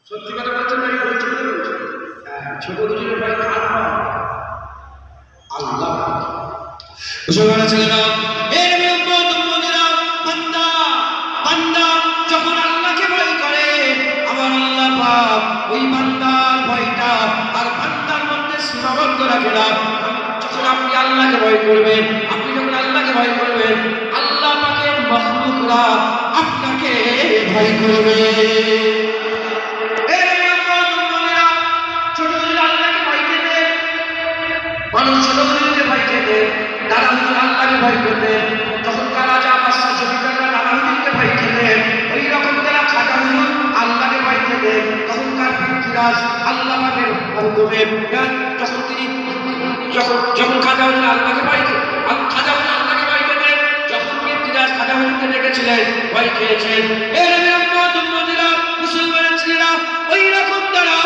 সত্যি কথা বলছেন না, বলছেন ছোট দুজনের ভাই কার নয়, আল্লাহ মুসলমানের ছেলেরা। এর বান্দা বান্দা যখন আল্লাহকে ভয় করে, আমার আল্লাহ পাক ওই বান্দার ভয়টা আর বান্দার মধ্যে সীমাবদ্ধ রাখে না। যখন আপনি আল্লাহকে ভয় করবেন, আপনি যখন আল্লাহকে ভয় করবেন, আল্লাহ পাকের মাখলুকরা আপনাকে ভয় করবে। মানুষ ছোটগুলিকে ভয় খেতে, তারা হুজুর আল্লাহকে ভয় করতেন। তখনকার রাজা বাদশাহ জমিদাররা নানা হুজুরকে ভয় খেতেন, ওই রকম তারা খাজা হুজুর আল্লাহকে ভয় খেতেন। তখনকার পৃথ্বীরাজ আল্লাহ পাকের হুকুমে যখন তিনি যখন খাজা হুজুর আল্লাহকে ভয় খাজা হুজুর আল্লাহকে ভয় খেতেন, যখন পৃথ্বীরাজ খাজা হুজুরকে ডেকেছিলেন, ভয় খেয়েছেন। মুসলমানের ছেলেরা, ওই রকম তারা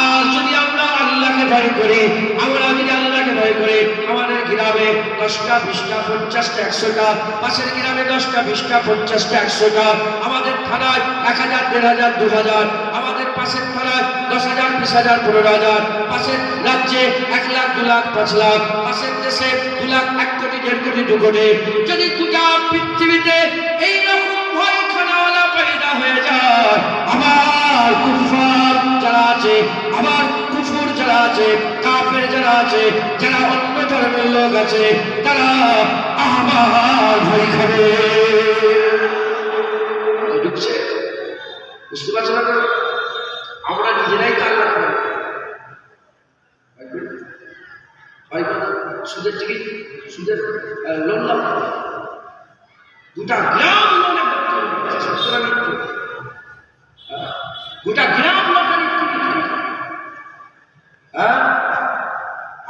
আর যদি আমরা আল্লাহকে ভয় করি, আমরা যদি আল্লাহকে ভয় করি, আমাদের গ্রামে 10টা 20টা 50টা 100টা, পাশের গ্রামে 10টা 20টা 50টা 100টা, আমাদের থানায় 1000 1500 2000, আমাদের পাশের থানায় 10,000 20,000 15,000, পাশের রাজ্যে 1 লাখ 2 লাখ 5 লাখ, পাশের দেশে 2 লাখ 1 কোটি 1.5 কোটি 2 কোটি। যদি গোটা পৃথিবীতে এইরকম ভয় খানাওয়ালা পয়দা হয়ে যায়, আমার কুফার যারা আছে, আমার কুফুর যারা আছে, কাফের যারা আছে, যারা অন্য ধর্মের লোক আছে, তারা আমার ভয় খাবে। ঢুকছে, বুঝতে পারছো না? আমরা নিজেরাই তার লাগবে সুদের টিকিট, সুদের লোন লাভ, গোটা গ্রাম লোনে গোটা গ্রাম লোকের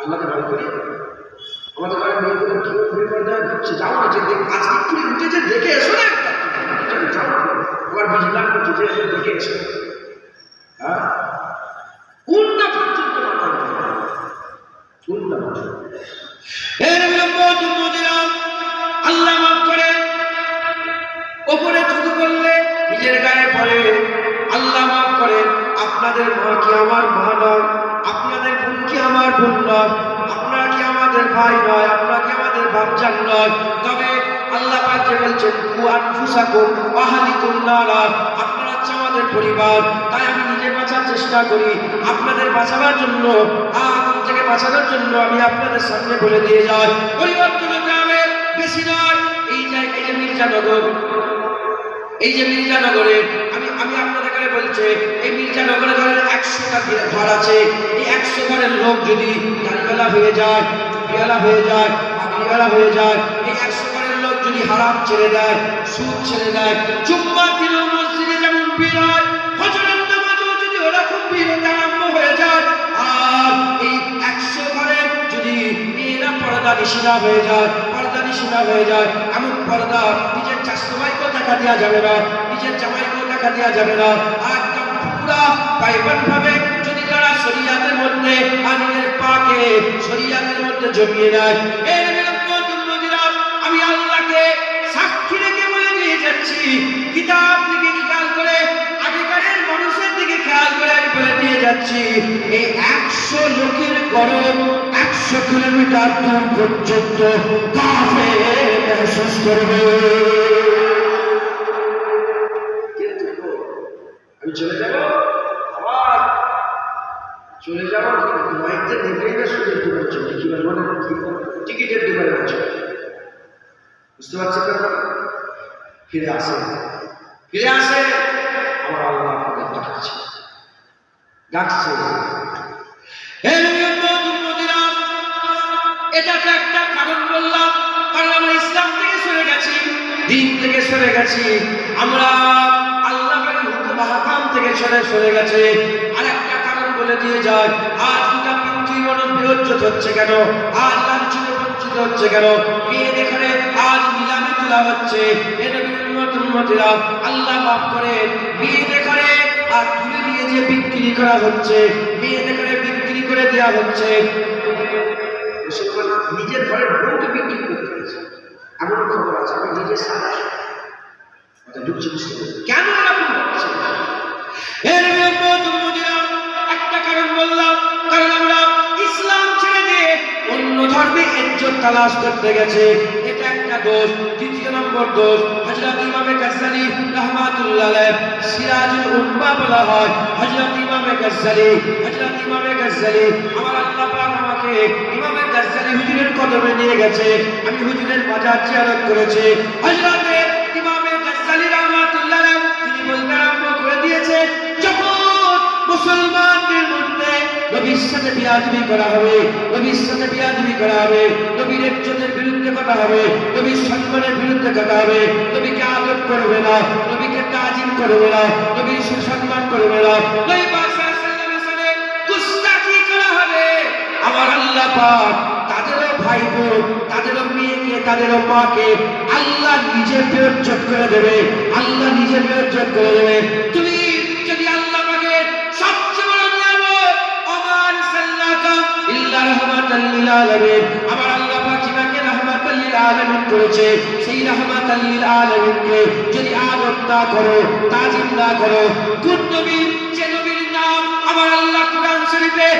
আল্লাহকে ভয় করি। আমাদের ঘরে মেয়ে করে কি হচ্ছে, যাও না, যে আজকে একটু উঠেছে দেখে এসো না, যাও তোমার বিজলাম করছে, দেখে এসো। কোনটা পর্যন্ত আল্লাহ মাফ করে, ওপরে থুতু করলে নিজের গায়ে পড়ে, আল্লাহ মাফ করে। আপনাদের মা কি আমার মা নয়? আপনাদের বোন কি আমার বোন নয়? আপনারা কি আমাদের ভাই নয়? আপনারা কি আমাদের বাপজান নয়? তবে আল্লাহ পাক যে বলছেন কু আনফুসাকুম ওয়া আহলিকুম নারা, আপনারা হচ্ছে আমাদের পরিবার। তাই আমি নিজে বাঁচার চেষ্টা করি, আপনাদের বাঁচাবার জন্য, আগুন থেকে বাঁচানোর জন্য আমি আপনাদের সামনে বলে দিয়ে যাই। পরিবর্তন গ্রামে বেশি নয়, এই জায়গায় যে মির্জানগর, এই যে মির্জানগরে আমি আপনাদের কাছে বলছি, এই মির্জানগরে ধরেন 100টা ঘর আছে। এই 100 ঘরের লোক যদি গাড়িওয়ালা হয়ে যায়, টুপিওয়ালা হয়ে যায়, পাগড়িওয়ালা হয়ে যায়, এই 100 ঘরের লোক যদি হারাম ছেড়ে দেয়, সুদ ছেড়ে দেয়, জুম্মার দিনে মসজিদে যেমন ভিড় হয়, ফজরের নামাজেও যদি ওরকম ভিড় আরম্ভ হয়ে যায়, আর এই 100 ঘরে যদি মেয়েরা পর্দানিশীনা হয়ে যায়, পর্দানিশীনা হয়ে যায়, এমন পর্দা নিজের চাষতো ভাইকেও দেখা দেওয়া যাবে না, নিজের জামাইকেও দেখা দেওয়া যাবে না, একদম পুরা বাইবান ভাবে যদি তারা শরিয়াতের মধ্যে আর নিজের পাকে শরিয়াতের মধ্যে জমিয়ে নেয়, আমি আল্লাহকে সাক্ষী রেখে বলে দিয়ে যাচ্ছি, কিতাব দিকে খেয়াল করে, আগেকারের মানুষের দিকে খেয়াল করে আমি বলে দিয়ে যাচ্ছি, এই 100 লোকের গরম 100 কিলোমিটার দূর পর্যন্ত কাফের মেহসুস করবে। আমি চলে যাব, আবার চলে যাব, মাইকতে দেখলেই না সুযোগ দিতে হচ্ছে, কি বলবো, টিকিটের দোকানে আছে, বুঝতে পারছেন না? ফিরে আসে, ফিরে আসে, আমার আল্লাহ আপনাদের ডাকছে, ডাকছে। এটাকে একটা কারণ বললাম, কারণ আমরা ইসলাম থেকে সরে গেছি, দিন থেকে সরে গেছি, আমরা আল্লাহ হুকুম হাকাম থেকে সরে গেছে। আর একটা কারণ বলে দিয়ে যায়, আজ গোটা পৃথিবী মানুষ বিরজ্জত হচ্ছে কেন? আজ লাঞ্ছিত বঞ্চিত হচ্ছে কেন? মেয়ে এখানে আজ নিলামে তোলা হচ্ছে। আল্লাহ মাফ করে, মেয়ে এখানে আর তুলে নিয়ে যে বিক্রি করা হচ্ছে, মেয়ে এখানে বিক্রি করে দেওয়া হচ্ছে। নিজের ঘরের বউকে বিক্রি করতে হচ্ছে, এমন খবর আছে। আমি নিজের সাথে কেন এরকম হচ্ছে? এর একটা কারণ বললাম, কারণ আমরা ইসলাম ছেড়ে দিয়ে অন্য ধর্মে ইজ্জত তালাশ করতে গেছে, এটা একটা দোষ। দ্বিতীয় নম্বর দোষ, হযরত ইমামে গাজ্জালী রাহমাতুল্লাহ আলাইহি সিরাজুল উম্মাহ বলা হয়। হযরত ইমামে গাজ্জালী আমার আল্লাহ পাক আমাকে ইমামে গাজ্জালী হুজুরের কদমে নিয়ে গেছে, আমি হুজুরের মাজার জিয়ারত করেছি। হযরত ইমামে গাজ্জালী রাহমাতুল্লাহ আলাইহি তিনি বলতে আরম্ভ করে দিয়েছে, যখন মুসলমানদের মধ্যে নবীর সাথে বিয়াদবি করা হবে, নবীর সাথে বিয়াদবি করা হবে, নবীর ইজ্জতের বিরুদ্ধে কথা হবে, নবীর সম্মানের বিরুদ্ধে কথা হবে, নবীকে আদর করবে না, নবীকে তাজিম করবে না, নবীর সুসম্মান করবে না, নবী পাক সাল্লাল্লাহু আলাইহি ওয়াসাল্লামের গুস্তাখি করা হবে, আমার আল্লাহ পাক তাদেরও ভাই বোন, তাদেরও মেয়েকে, তাদেরও মাকে আল্লাহ নিজে বেইজ্জত করে দেবে, আল্লাহ নিজে বেইজ্জত করে দেবে। তুমি যদি আল্লাহ পাকের সবচেয়ে বড় নিয়ামত ওমান সাল্লাকা ইল্লা রাহমাতাল লিল আলামিন, আমার আল্লাহ পাক যাকে রাহমাতাল লিল আলামিন করেছে, সেই রাহমাতাল লিল আলামিনকে যদি আদর না করো, তাজিম না করো, কোন নবী, যে নবীর নাম আমার আল্লাহ কোরআন শরীফে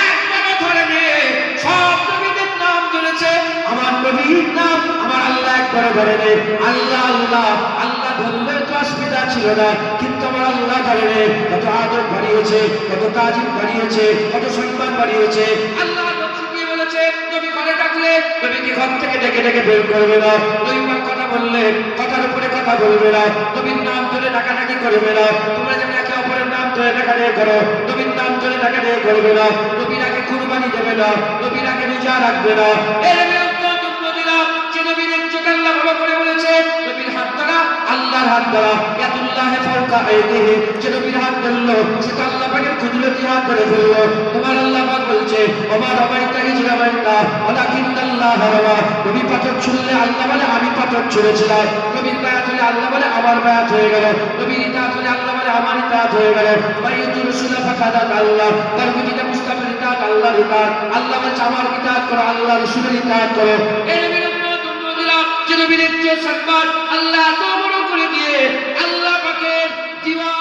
একবারে ধরে নিয়ে সব নবীদের নাম ধরেছে, আমার নবীর নাম আমার আল্লাহ একবারে ধরে নেই। আল্লাহ আল্লাহ আল্লাহ ধরলে তো অসুবিধা ছিল না, কিন্তু আমার আল্লাহ ধরে কত আদর বাড়িয়েছে, কত তাজিম বাড়িয়েছে, কত সম্মান বাড়িয়েছে। আল্লাহ নবীকে বলেছে, নবী ঘরে ডাকলে নবীকে ঘর থেকে ডেকে ডেকে বের করবে না, নবী পাক কথা বললে কথার উপরে কথা বলবে না, নবীর নাম ধরে ডাকাডাকি করবে না। তোমরা যেমন একে অপরের নাম ধরে ডাকাডাকি করো, নবীর নাম ধরে ডাকাডাকি করবে না। নবীর আগে কুরবানি দেবে না, নবীর আগে রোজা রাখবে না। এর যে নবীর ইজ্জত আল্লাহ ভালো করে বলেছে, নবীর হাত ধরা আল্লাহর হাত ধরা, ইয়াদুল্লাহি ফাওকা আইদিহি, যে নবীর হাত ধরলো সেটা আল্লাহ পাকের কুদরতি হাত ধরে ফেললো। তোমার আল্লাহ পাক বলছে, ওমা রামাইতা ইজ রামাইতা ওয়ালাকিন্নাল্লাহ রামা, নবী পাথর ছুঁড়লে আল্লাহ বলে আমি পাথর ছুঁড়েছিলাম, নবীর বায়াত হলে আল্লাহ বলে আমার বায়াত হয়ে গেল, নবীর ইতাআত হলে আল্লাহ বলে আমার ইতাআত হয়ে গেল। বাইতুর রাসূল ফাকাদাত আল্লাহ, তার বিজিটা মুস্তাফির ইতাআত আল্লাহর ইতাআত, আল্লাহ বলে আমার ইতাআত করো, আল্লাহ রাসূলের ইতাআত করো। এই নবীর যে নবীর ইজ্জত সম্মান আল্লাহ এত বড় করে দিয়ে আল্লাহ পাকের দিওয়া